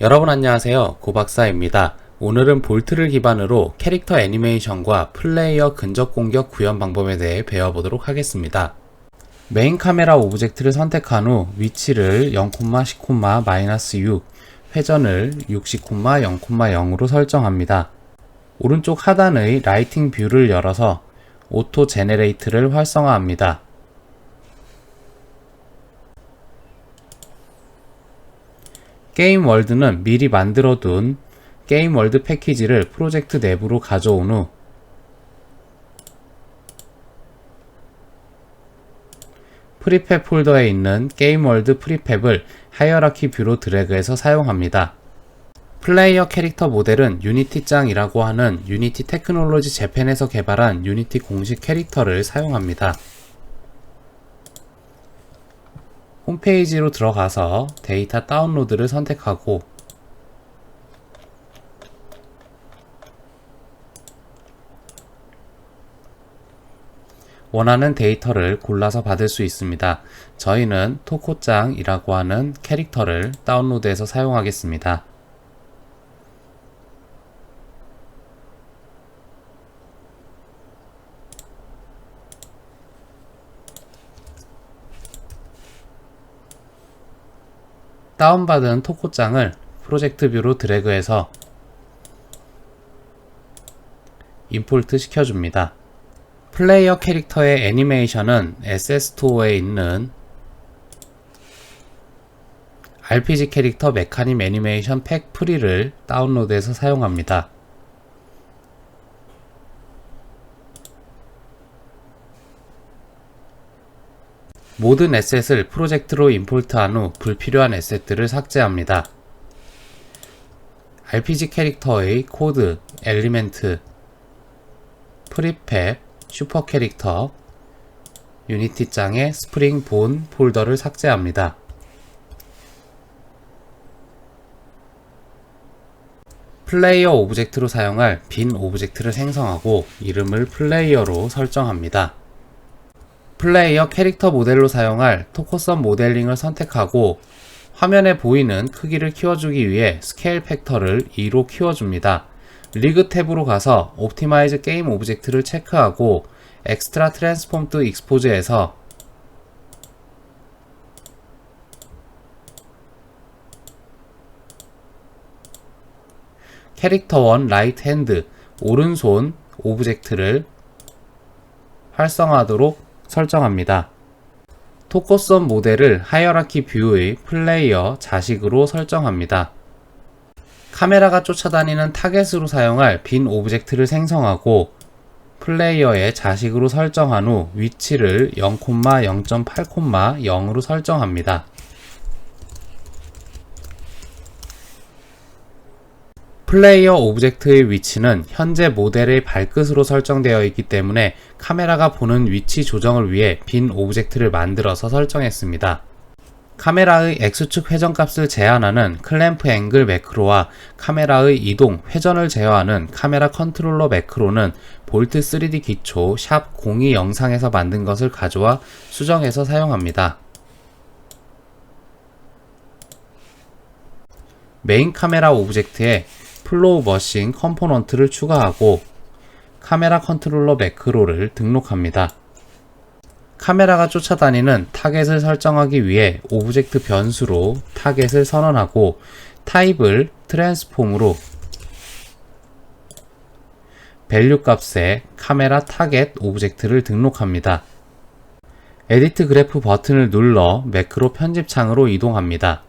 여러분 안녕하세요. 고박사입니다. 오늘은 볼트를 기반으로 캐릭터 애니메이션과 플레이어 근접 공격 구현 방법에 대해 배워보도록 하겠습니다. 메인 카메라 오브젝트를 선택한 후 위치를 0, 10,-6, 회전을 60, 0,0으로 설정합니다. 오른쪽 하단의 라이팅 뷰를 열어서 오토 제네레이트를 활성화합니다. 게임 월드는 미리 만들어둔 게임 월드 패키지를 프로젝트 내부로 가져온 후 프리팹 폴더에 있는 게임 월드 프리팹을 하이어라키 뷰로 드래그해서 사용합니다. 플레이어 캐릭터 모델은 유니티짱이라고 하는 유니티 테크놀로지 재팬에서 개발한 유니티 공식 캐릭터를 사용합니다. 홈페이지로 들어가서 데이터 다운로드를 선택하고 원하는 데이터를 골라서 받을 수 있습니다. 저희는 토코짱이라고 하는 캐릭터를 다운로드해서 사용하겠습니다. 다운받은 토코짱을 프로젝트 뷰로 드래그해서 임포트 시켜줍니다. 플레이어 캐릭터의 애니메이션은 SS토어에 있는 RPG 캐릭터 메카님 애니메이션 팩 프리를 다운로드해서 사용합니다. 모든 에셋을 프로젝트로 임포트한 후 불필요한 에셋들을 삭제합니다. RPG 캐릭터의 코드, 엘리멘트, 프리팹, 슈퍼 캐릭터, 유니티짱의 스프링 본 폴더를 삭제합니다. 플레이어 오브젝트로 사용할 빈 오브젝트를 생성하고 이름을 플레이어로 설정합니다. 플레이어 캐릭터 모델로 사용할 토코썸 모델링을 선택하고 화면에 보이는 크기를 키워주기 위해 스케일 팩터를 2로 키워줍니다. 리그 탭으로 가서 옵티마이즈 게임 오브젝트를 체크하고 엑스트라 트랜스폼드 익스포즈에서 캐릭터 1 라이트 핸드 오른손 오브젝트를 활성화하도록 설정합니다. 토코썸 모델을 하이어라키 뷰의 플레이어 자식으로 설정합니다. 카메라가 쫓아다니는 타겟으로 사용할 빈 오브젝트를 생성하고 플레이어의 자식으로 설정한 후 위치를 0, 0.8,0으로 설정합니다. 플레이어 오브젝트의 위치는 현재 모델의 발끝으로 설정되어 있기 때문에 카메라가 보는 위치 조정을 위해 빈 오브젝트를 만들어서 설정했습니다. 카메라의 X축 회전값을 제한하는 클램프 앵글 매크로와 카메라의 이동, 회전을 제어하는 카메라 컨트롤러 매크로는 볼트 3D 기초 샵02 영상에서 만든 것을 가져와 수정해서 사용합니다. 메인 카메라 오브젝트에 플로우 머신 컴포넌트를 추가하고 카메라 컨트롤러 매크로를 등록합니다. 카메라가 쫓아다니는 타겟을 설정하기 위해 오브젝트 변수로 타겟을 선언하고 타입을 트랜스폼으로 밸류 값에 카메라 타겟 오브젝트를 등록합니다. 에디트 그래프 버튼을 눌러 매크로 편집 창으로 이동합니다.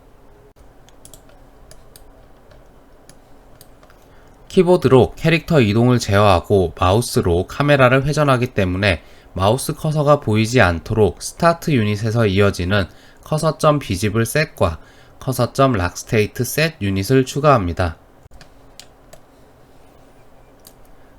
키보드로 캐릭터 이동을 제어하고 마우스로 카메라를 회전하기 때문에 마우스 커서가 보이지 않도록 스타트 유닛에서 이어지는 커서.비지블 셋과 커서.락스테이트 셋 유닛을 추가합니다.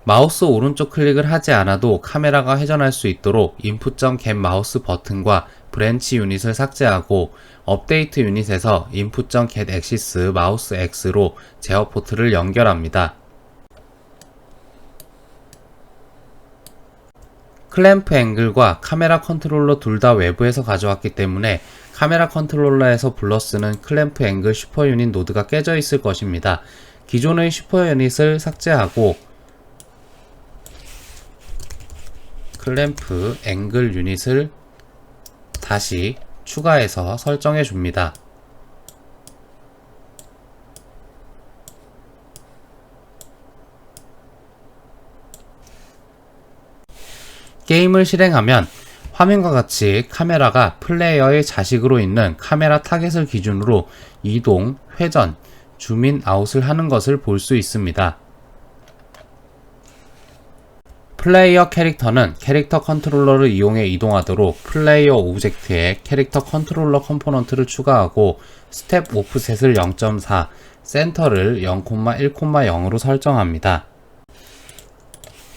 마우스 오른쪽 클릭을 하지 않아도 카메라가 회전할 수 있도록 input.get 마우스 버튼과 브랜치 유닛을 삭제하고 업데이트 유닛에서 input.get axis 마우스 X로 제어 포트를 연결합니다. 클램프 앵글과 카메라 컨트롤러 둘 다 외부에서 가져왔기 때문에 카메라 컨트롤러에서 불러쓰는 클램프 앵글 슈퍼 유닛 노드가 깨져 있을 것입니다. 기존의 슈퍼 유닛을 삭제하고 클램프 앵글 유닛을 다시 추가해서 설정해 줍니다. 게임을 실행하면 화면과 같이 카메라가 플레이어의 자식으로 있는 카메라 타겟을 기준으로 이동, 회전, 줌인, 아웃을 하는 것을 볼 수 있습니다. 플레이어 캐릭터는 캐릭터 컨트롤러를 이용해 이동하도록 플레이어 오브젝트에 캐릭터 컨트롤러 컴포넌트를 추가하고 스텝 오프셋을 0.4, 센터를 0,1,0으로 설정합니다.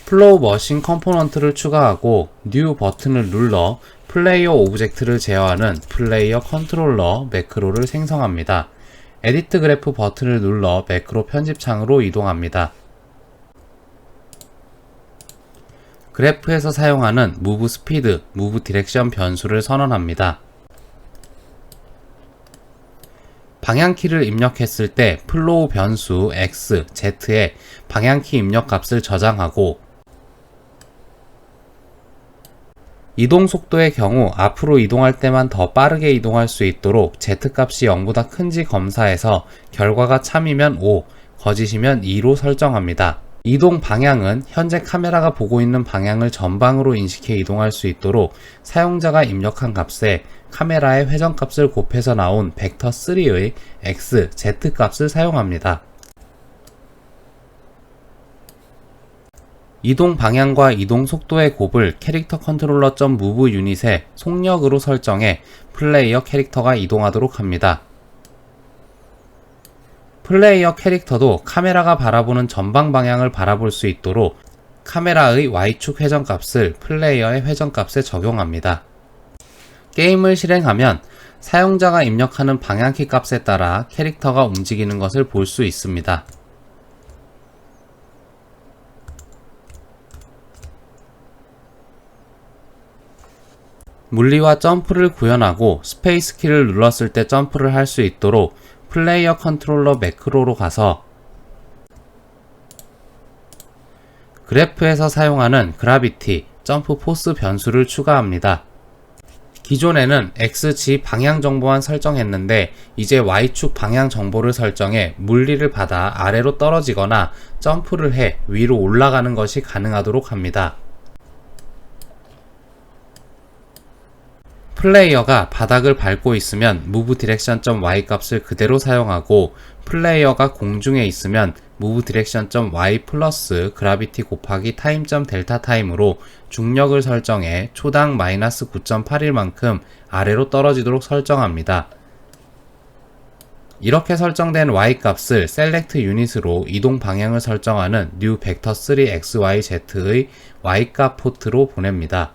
플로우 머신 컴포넌트를 추가하고 뉴 버튼을 눌러 플레이어 오브젝트를 제어하는 플레이어 컨트롤러 매크로를 생성합니다. 에디트 그래프 버튼을 눌러 매크로 편집창으로 이동합니다. 그래프에서 사용하는 무브 스피드, 무브 디렉션 변수를 선언합니다. 방향키를 입력했을 때 플로우 변수 X, Z에 방향키 입력 값을 저장하고 이동 속도의 경우 앞으로 이동할 때만 더 빠르게 이동할 수 있도록 Z값이 0보다 큰지 검사해서 결과가 참이면 5, 거짓이면 2로 설정합니다. 이동 방향은 현재 카메라가 보고 있는 방향을 전방으로 인식해 이동할 수 있도록 사용자가 입력한 값에 카메라의 회전값을 곱해서 나온 벡터 3의 X, Z값을 사용합니다. 이동 방향과 이동 속도의 곱을 캐릭터 컨트롤러 .move 유닛의 속력으로 설정해 플레이어 캐릭터가 이동하도록 합니다. 플레이어 캐릭터도 카메라가 바라보는 전방 방향을 바라볼 수 있도록 카메라의 Y축 회전값을 플레이어의 회전값에 적용합니다. 게임을 실행하면 사용자가 입력하는 방향키 값에 따라 캐릭터가 움직이는 것을 볼 수 있습니다. 물리와 점프를 구현하고 스페이스 키를 눌렀을 때 점프를 할 수 있도록 플레이어 컨트롤러 매크로로 가서 그래프에서 사용하는 그라비티, 점프 포스 변수를 추가합니다. 기존에는 XG 방향 정보만 설정했는데 이제 Y축 방향 정보를 설정해 물리를 받아 아래로 떨어지거나 점프를 해 위로 올라가는 것이 가능하도록 합니다. 플레이어가 바닥을 밟고 있으면 move direction.y 값을 그대로 사용하고 플레이어가 공중에 있으면 move direction.y 플러스 gravity 곱하기 time.delta time으로 중력을 설정해 초당 마이너스 9.8일만큼 아래로 떨어지도록 설정합니다. 이렇게 설정된 y 값을 select 유닛으로 이동 방향을 설정하는 new vector 3 xyz의 y 값 포트로 보냅니다.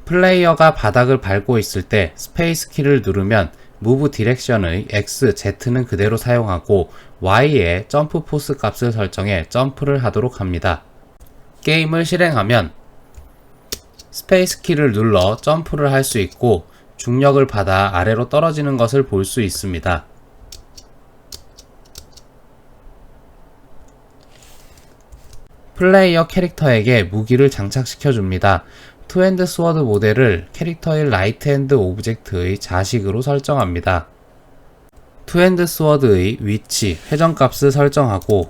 플레이어가 바닥을 밟고 있을 때 스페이스 키를 누르면 무브 디렉션의 X, Z는 그대로 사용하고 Y에 점프 포스 값을 설정해 점프를 하도록 합니다. 게임을 실행하면 스페이스 키를 눌러 점프를 할 수 있고 중력을 받아 아래로 떨어지는 것을 볼 수 있습니다. 플레이어 캐릭터에게 무기를 장착시켜 줍니다. 투핸드 스워드 모델을 캐릭터의 라이트 핸드 오브젝트의 자식으로 설정합니다. 투핸드 스워드의 위치, 회전값을 설정하고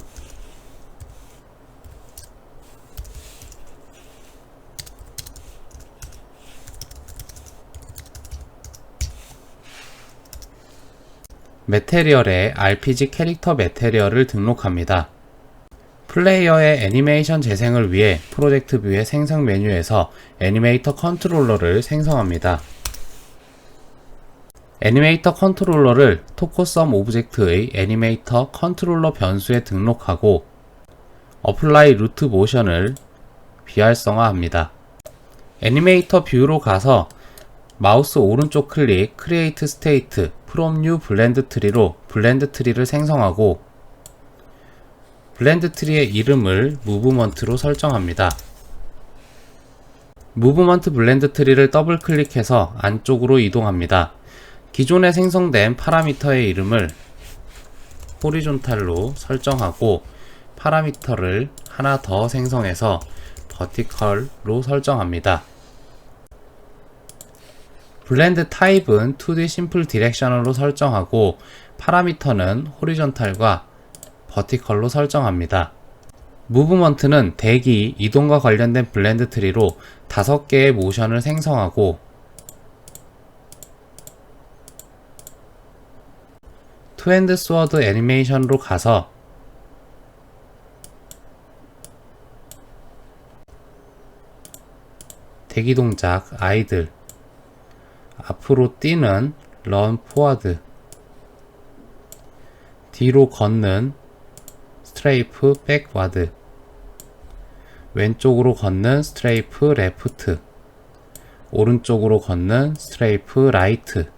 매테리얼에 RPG 캐릭터 매테리얼을 등록합니다. 플레이어의 애니메이션 재생을 위해 프로젝트 뷰의 생성 메뉴에서 애니메이터 컨트롤러를 생성합니다. 애니메이터 컨트롤러를 토코썸 오브젝트의 애니메이터 컨트롤러 변수에 등록하고 어플라이 루트 모션을 비활성화합니다. 애니메이터 뷰로 가서 마우스 오른쪽 클릭 크리에이트 스테이트 프롬 뉴 블렌드 트리로 블렌드 트리를 생성하고 블렌드 트리의 이름을 무브먼트로 설정합니다. 무브먼트 블렌드 트리를 더블 클릭해서 안쪽으로 이동합니다. 기존에 생성된 파라미터의 이름을 호리존탈로 설정하고 파라미터를 하나 더 생성해서 버티컬로 설정합니다. 블렌드 타입은 2D 심플 디렉셔널로 설정하고 파라미터는 호리존탈과 버티컬로 설정합니다. 무브먼트는 대기, 이동과 관련된 블렌드 트리로 5개의 모션을 생성하고 투핸드 스워드 애니메이션으로 가서 대기 동작 아이들, 앞으로 뛰는 런 포워드, 뒤로 걷는 스트레이프 백와드, 왼쪽으로 걷는 스트레이프 레프트, 오른쪽으로 걷는 스트레이프 라이트.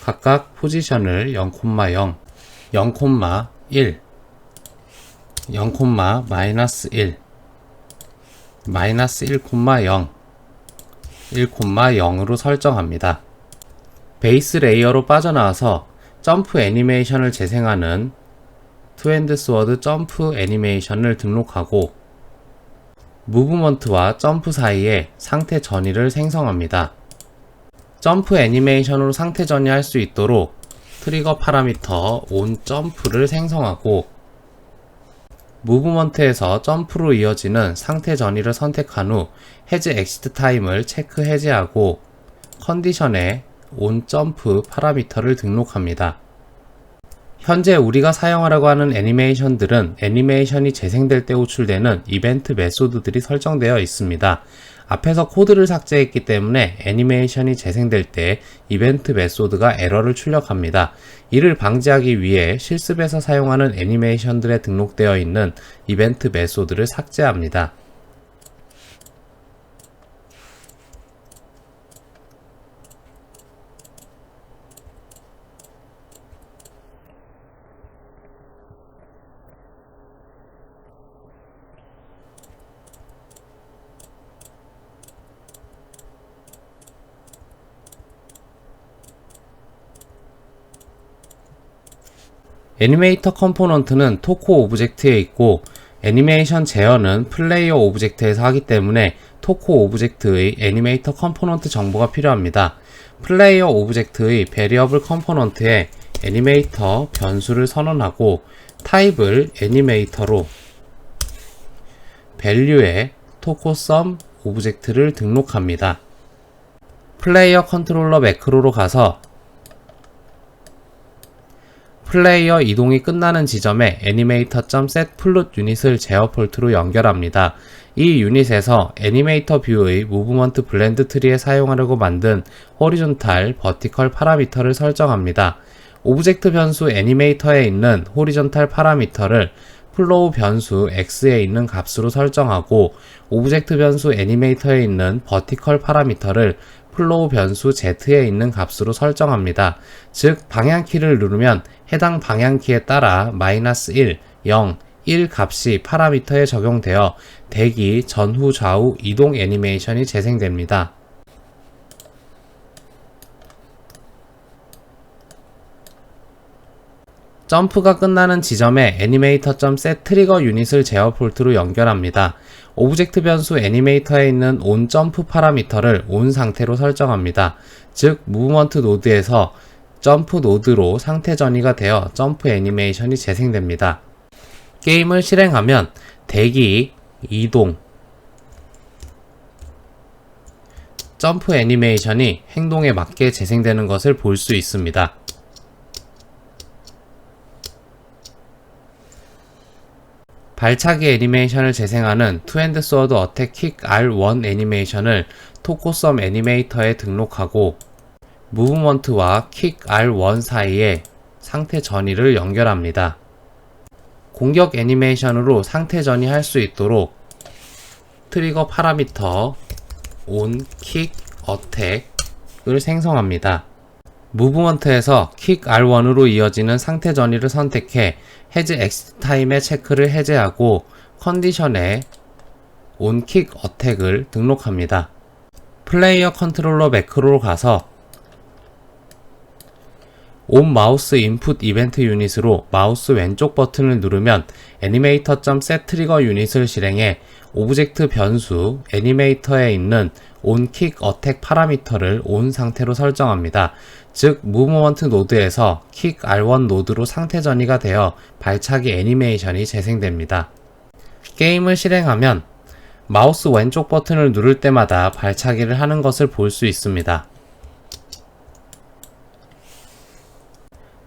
각각 포지션을 0,0, 0,1, 0,-1, -1,0, 1,0으로 설정합니다. 베이스 레이어로 빠져나와서 점프 애니메이션을 재생하는 투핸드 스워드 점프 애니메이션을 등록하고 무브먼트와 점프 사이에 상태 전이를 생성합니다. 점프 애니메이션으로 상태 전이할 수 있도록 트리거 파라미터 온 점프를 생성하고 무브먼트에서 점프로 이어지는 상태 전이를 선택한 후 해즈 엑시트 타임을 체크 해제하고 컨디션에 온 점프 파라미터를 등록합니다. 현재 우리가 사용하려고 하는 애니메이션들은 애니메이션이 재생될 때 호출되는 이벤트 메소드들이 설정되어 있습니다. 앞에서 코드를 삭제했기 때문에 애니메이션이 재생될 때 이벤트 메소드가 에러를 출력합니다. 이를 방지하기 위해 실습에서 사용하는 애니메이션들에 등록되어 있는 이벤트 메소드를 삭제합니다. 애니메이터 컴포넌트는 토코 오브젝트에 있고 애니메이션 제어는 플레이어 오브젝트에서 하기 때문에 토코 오브젝트의 애니메이터 컴포넌트 정보가 필요합니다. 플레이어 오브젝트의 베리어블 컴포넌트에 애니메이터 변수를 선언하고 타입을 애니메이터로 밸류에 토코썸 오브젝트를 등록합니다. 플레이어 컨트롤러 매크로로 가서 플레이어 이동이 끝나는 지점에 애니메이터.set 플룻 유닛을 제어 폴트로 연결합니다. 이 유닛에서 애니메이터 뷰의 무브먼트 블렌드 트리에 사용하려고 만든 호리존탈, 버티컬 파라미터를 설정합니다. 오브젝트 변수 애니메이터에 있는 호리존탈 파라미터를 플로우 변수 x에 있는 값으로 설정하고 오브젝트 변수 애니메이터에 있는 버티컬 파라미터를 플로우 변수 z에 있는 값으로 설정합니다. 즉 방향키를 누르면 해당 방향키에 따라 -1, 0, 1 값이 파라미터에 적용되어 대기, 전후, 좌우, 이동 애니메이션이 재생됩니다. 점프가 끝나는 지점에 애니메이터.set 트리거 유닛을 제어 폴트로 연결합니다. 오브젝트 변수 애니메이터에 있는 온 점프 파라미터를 온 상태로 설정합니다. 즉 무브먼트 노드에서 점프 노드로 상태 전이가 되어 점프 애니메이션이 재생됩니다. 게임을 실행하면 대기, 이동, 점프 애니메이션이 행동에 맞게 재생되는 것을 볼 수 있습니다. 발차기 애니메이션을 재생하는 투핸드 스워드 어택 킥 R1 애니메이션을 토코썸 애니메이터에 등록하고 무브먼트와 킥 R1 사이에 상태 전이를 연결합니다. 공격 애니메이션으로 상태 전이할 수 있도록 트리거 파라미터 온 킥 어택을 생성합니다. 무브먼트에서 킥 R1으로 이어지는 상태 전이를 선택해 해즈 엑시트 타임의 체크를 해제하고 컨디션에 onKick 어택을 등록합니다. 플레이어 컨트롤러 매크로로 가서 onMouse input 이벤트 유닛으로 마우스 왼쪽 버튼을 누르면 animator.setTrigger 유닛을 실행해 오브젝트 변수 애니메이터에 있는 onKick 어택 파라미터를 on 상태로 설정합니다. 즉 무브먼트 노드에서 kick R1 노드로 상태 전이가 되어 발차기 애니메이션이 재생됩니다. 게임을 실행하면 마우스 왼쪽 버튼을 누를 때마다 발차기를 하는 것을 볼 수 있습니다.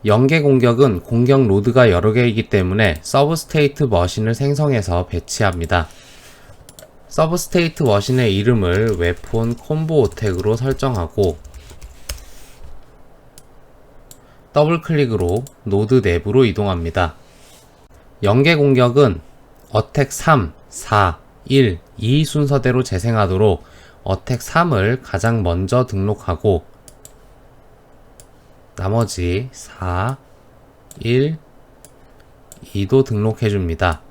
연계 공격은 공격 로드가 여러 개이기 때문에 서브스테이트 머신을 생성해서 배치합니다. 서브스테이트 머신의 이름을 웨폰 콤보 어택으로 설정하고 더블 클릭으로 노드 내부로 이동합니다. 연계 공격은 어택 3, 4, 1, 2 순서대로 재생하도록 어택 3을 가장 먼저 등록하고 나머지 4, 1, 2도 등록해줍니다.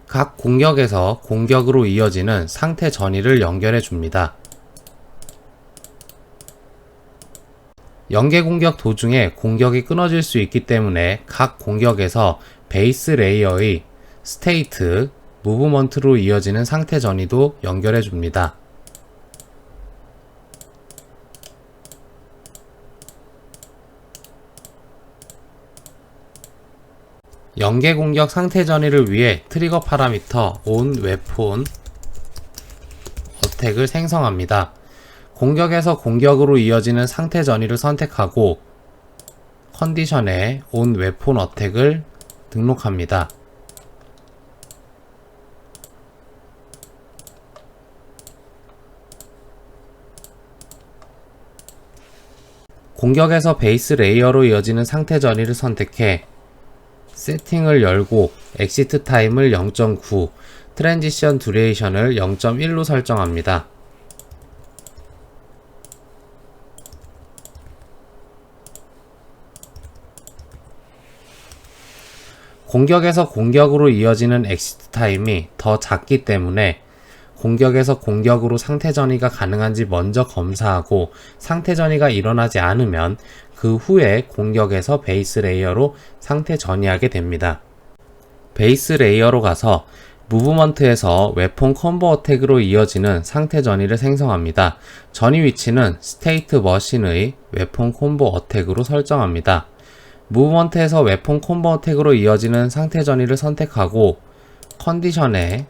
각 공격에서 공격으로 이어지는 상태 전이를 연결해 줍니다. 연계 공격 도중에 공격이 끊어질 수 있기 때문에 각 공격에서 베이스 레이어의 스테이트, 무브먼트로 이어지는 상태 전이도 연결해 줍니다. 연계 공격 상태 전이를 위해 트리거 파라미터 onWeapon 어택을 생성합니다. 공격에서 공격으로 이어지는 상태 전이를 선택하고 컨디션에 onWeapon 어택을 등록합니다. 공격에서 베이스 레이어로 이어지는 상태 전이를 선택해 세팅을 열고 엑시트 타임을 0.9, 트랜지션 듀레이션을 0.1로 설정합니다. 공격에서 공격으로 이어지는 엑시트 타임이 더 작기 때문에 공격에서 공격으로 상태 전이가 가능한지 먼저 검사하고 상태 전이가 일어나지 않으면 그 후에 공격에서 베이스 레이어로 상태 전이하게 됩니다. 베이스 레이어로 가서 무브먼트에서 웨폰 콤보 어택으로 이어지는 상태 전이를 생성합니다. 전이 위치는 스테이트 머신의 웨폰 콤보 어택으로 설정합니다. 무브먼트에서 웨폰 콤보 어택으로 이어지는 상태 전이를 선택하고 컨디션에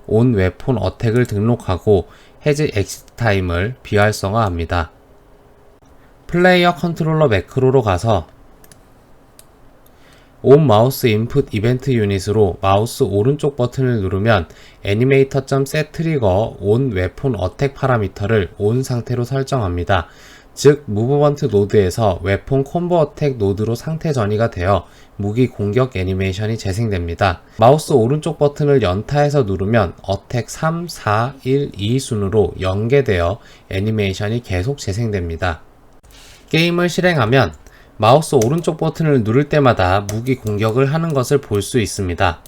onWeapon 어택을 등록하고 해지 엑시트 타임을 비활성화합니다. 플레이어 컨트롤러 매크로로 가서 onMouse input 이벤트 유닛으로 마우스 오른쪽 버튼을 누르면 animator.setTrigger onWeapon 어택 파라미터를 on 상태로 설정합니다. 즉 무브먼트 노드에서 웨폰 콤보 어택 노드로 상태 전이가 되어 무기 공격 애니메이션이 재생됩니다. 마우스 오른쪽 버튼을 연타해서 누르면 어택 3, 4, 1, 2 순으로 연계되어 애니메이션이 계속 재생됩니다. 게임을 실행하면 마우스 오른쪽 버튼을 누를 때마다 무기 공격을 하는 것을 볼 수 있습니다.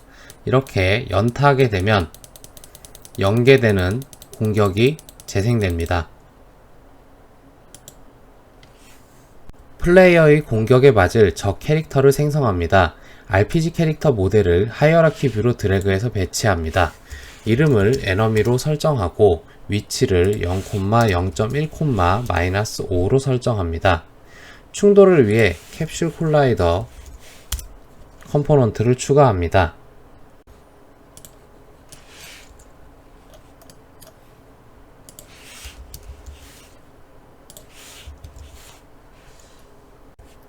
이렇게 연타하게 되면 연계되는 공격이 재생됩니다. 플레이어의 공격에 맞을 적 캐릭터를 생성합니다. RPG 캐릭터 모델을 하이어라키 뷰로 드래그해서 배치합니다. 이름을 에너미로 설정하고 위치를 0,0.1,-5로 설정합니다. 충돌을 위해 캡슐 콜라이더 컴포넌트를 추가합니다.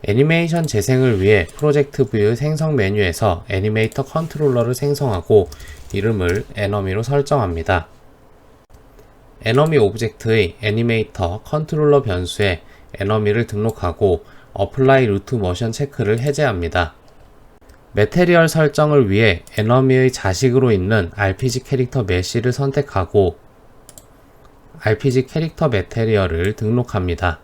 애니메이션 재생을 위해 프로젝트 뷰 생성 메뉴에서 애니메이터 컨트롤러를 생성하고 이름을 에너미로 설정합니다. 에너미 오브젝트의 애니메이터 컨트롤러 변수에 에너미를 등록하고 어플라이 루트 모션 체크를 해제합니다. 매테리얼 설정을 위해 에너미의 자식으로 있는 RPG 캐릭터 메쉬를 선택하고 RPG 캐릭터 매테리얼을 등록합니다.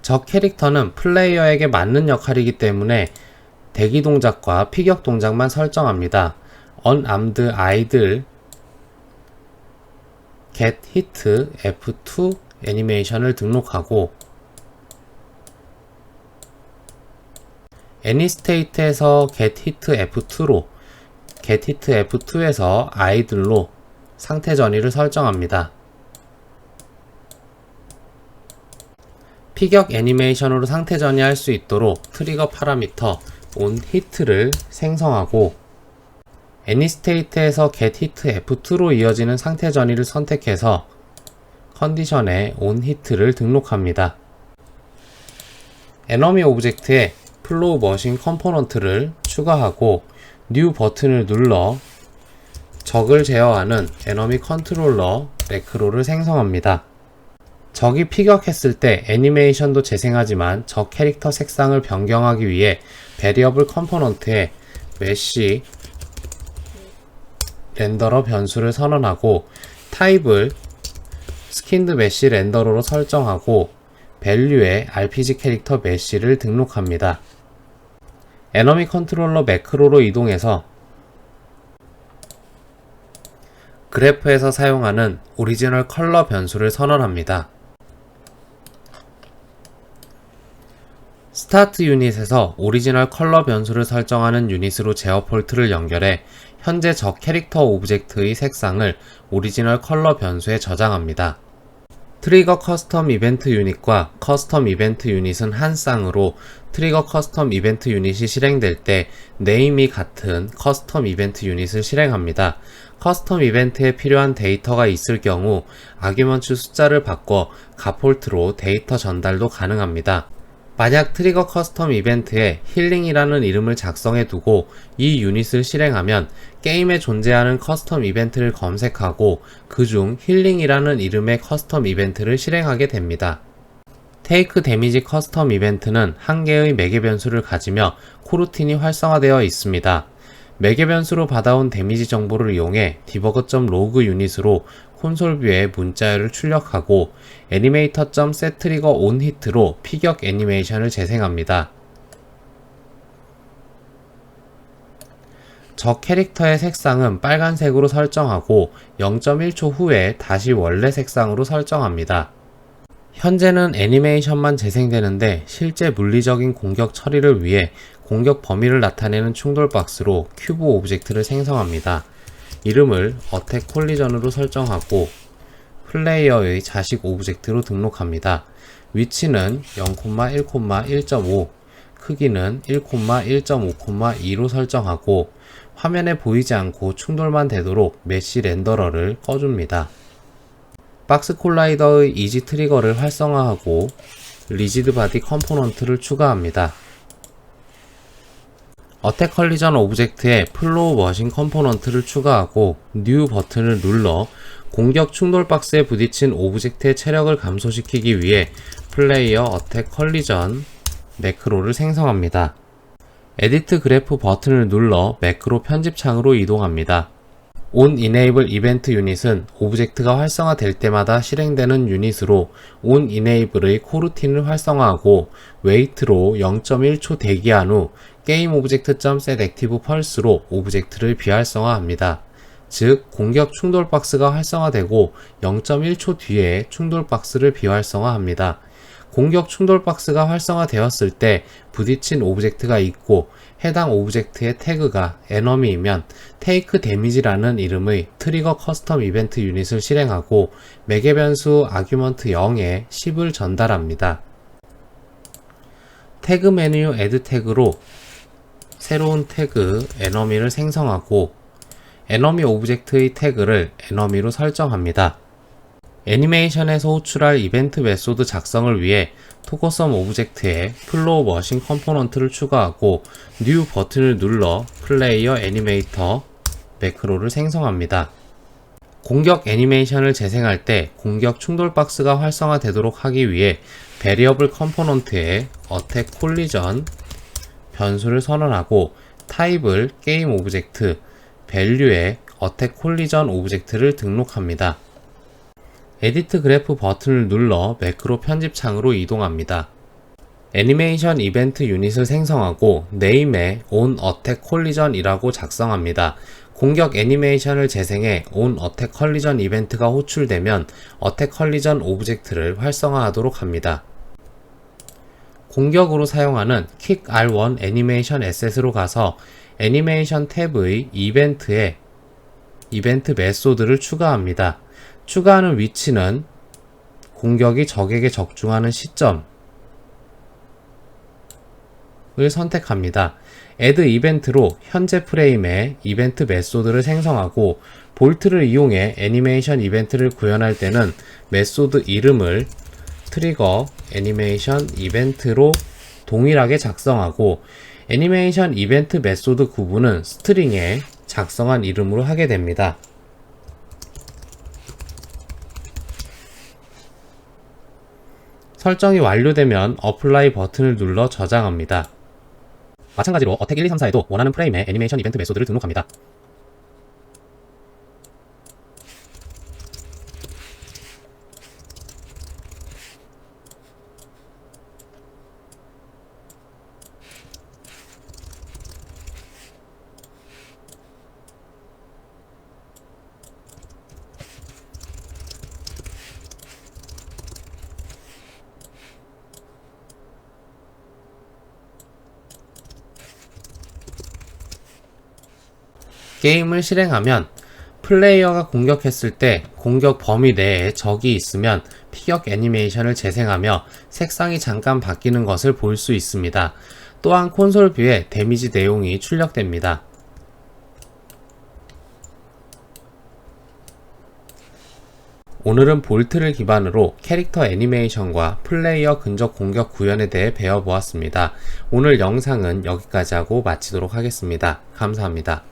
적 캐릭터는 플레이어에게 맞는 역할이기 때문에 대기 동작과 피격 동작만 설정합니다. Unarmed Idle Get Hit F2 애니메이션을 등록하고 AnyState에서 Get Hit F2로 Get Hit F2에서 Idle로 상태 전이를 설정합니다. 피격 애니메이션으로 상태 전이할 수 있도록 트리거 파라미터 OnHit를 생성하고 AnyState에서 getHit F2로 이어지는 상태 전이를 선택해서 컨디션에 OnHit를 등록합니다. 에너미 오브젝트에 플로우 머신 컴포넌트를 추가하고 New 버튼을 눌러 적을 제어하는 에너미 컨트롤러 매크로를 생성합니다. 적이 피격했을 때 애니메이션도 재생하지만 적 캐릭터 색상을 변경하기 위해 베리어블 컴포넌트에 메쉬 렌더러 변수를 선언하고 타입을 스킨드 메쉬 렌더러로 설정하고 밸류에 RPG 캐릭터 메쉬를 등록합니다. 에너미 컨트롤러 매크로로 이동해서 그래프에서 사용하는 오리지널 컬러 변수를 선언합니다. 스타트 유닛에서 오리지널 컬러 변수를 설정하는 유닛으로 제어 폴트를 연결해 현재 적 캐릭터 오브젝트의 색상을 오리지널 컬러 변수에 저장합니다. 트리거 커스텀 이벤트 유닛과 커스텀 이벤트 유닛은 한 쌍으로 트리거 커스텀 이벤트 유닛이 실행될 때 네임이 같은 커스텀 이벤트 유닛을 실행합니다. 커스텀 이벤트에 필요한 데이터가 있을 경우 아규먼트 숫자를 바꿔 가폴트로 데이터 전달도 가능합니다. 만약 트리거 커스텀 이벤트에 힐링이라는 이름을 작성해 두고 이 유닛을 실행하면 게임에 존재하는 커스텀 이벤트를 검색하고 그중 힐링이라는 이름의 커스텀 이벤트를 실행하게 됩니다. 테이크 데미지 커스텀 이벤트는 한 개의 매개 변수를 가지며 코루틴이 활성화되어 있습니다. 매개 변수로 받아온 데미지 정보를 이용해 디버그.log 유닛으로 콘솔 뷰에 문자열을 출력하고 애니메이터.setTrigger OnHit로 피격 애니메이션을 재생합니다. 적 캐릭터의 색상은 빨간색으로 설정하고 0.1초 후에 다시 원래 색상으로 설정합니다. 현재는 애니메이션만 재생되는데 실제 물리적인 공격 처리를 위해 공격 범위를 나타내는 충돌 박스로 큐브 오브젝트를 생성합니다. 이름을 어택 콜리전으로 설정하고 플레이어의 자식 오브젝트로 등록합니다. 위치는 0,1,1.5, 크기는 1,1.5,2로 설정하고 화면에 보이지 않고 충돌만 되도록 메쉬 렌더러를 꺼줍니다. 박스 콜라이더의 이지 트리거를 활성화하고 리지드 바디 컴포넌트를 추가합니다. 어택 컬리전 오브젝트에 플로우 머신 컴포넌트를 추가하고 뉴 버튼을 눌러 공격 충돌 박스에 부딪힌 오브젝트의 체력을 감소시키기 위해 플레이어 어택 컬리전 매크로를 생성합니다. 에디트 그래프 버튼을 눌러 매크로 편집창으로 이동합니다. On Enable 이벤트 유닛은 오브젝트가 활성화될 때마다 실행되는 유닛으로 On Enable의 코루틴을 활성화하고 wait로 0.1초 대기한 후 게임 오브젝트.setActivePulse로 오브젝트를 비활성화합니다. 즉, 공격 충돌 박스가 활성화되고 0.1초 뒤에 충돌 박스를 비활성화합니다. 공격 충돌 박스가 활성화되었을 때 부딪힌 오브젝트가 있고 해당 오브젝트의 태그가 에너미이면 테이크 데미지라는 이름의 트리거 커스텀 이벤트 유닛을 실행하고 매개 변수 아규먼트 0에 10을 전달합니다. 태그 메뉴 애드 태그로 새로운 태그 에너미를 생성하고 에너미 오브젝트의 태그를 에너미로 설정합니다. 애니메이션에서 호출할 이벤트 메소드 작성을 위해 토커썸 오브젝트에 플로우 머신 컴포넌트를 추가하고 뉴 버튼을 눌러 플레이어 애니메이터 매크로를 생성합니다. 공격 애니메이션을 재생할 때 공격 충돌 박스가 활성화되도록 하기 위해 베리어블 컴포넌트에 어택 콜리전 변수를 선언하고 타입을 게임 오브젝트, 밸류에 어택 콜리전 오브젝트를 등록합니다. 에디트 그래프 버튼을 눌러 매크로 편집창으로 이동합니다. 애니메이션 이벤트 유닛을 생성하고 네임에 on attack collision이라고 작성합니다. 공격 애니메이션을 재생해 on attack collision 이벤트가 호출되면 attack collision 오브젝트를 활성화하도록 합니다. 공격으로 사용하는 kick R1 애니메이션 에셋으로 가서 애니메이션 탭의 이벤트에 이벤트 메소드를 추가합니다. 추가하는 위치는 공격이 적에게 적중하는 시점을 선택합니다. add 이벤트로 현재 프레임에 이벤트 메소드를 생성하고 볼트를 이용해 애니메이션 이벤트를 구현할 때는 메소드 이름을 트리거 애니메이션 이벤트로 동일하게 작성하고 애니메이션 이벤트 메소드 구분은 스트링에 작성한 이름으로 하게 됩니다. 설정이 완료되면 어플라이 버튼을 눌러 저장합니다. 마찬가지로 어택 1, 2, 3, 4에도 원하는 프레임에 애니메이션 이벤트 메소드를 등록합니다. 게임을 실행하면 플레이어가 공격했을 때 공격 범위 내에 적이 있으면 피격 애니메이션을 재생하며 색상이 잠깐 바뀌는 것을 볼 수 있습니다. 또한 콘솔 뷰에 데미지 내용이 출력됩니다. 오늘은 볼트를 기반으로 캐릭터 애니메이션과 플레이어 근접 공격 구현에 대해 배워보았습니다. 오늘 영상은 여기까지 하고 마치도록 하겠습니다. 감사합니다.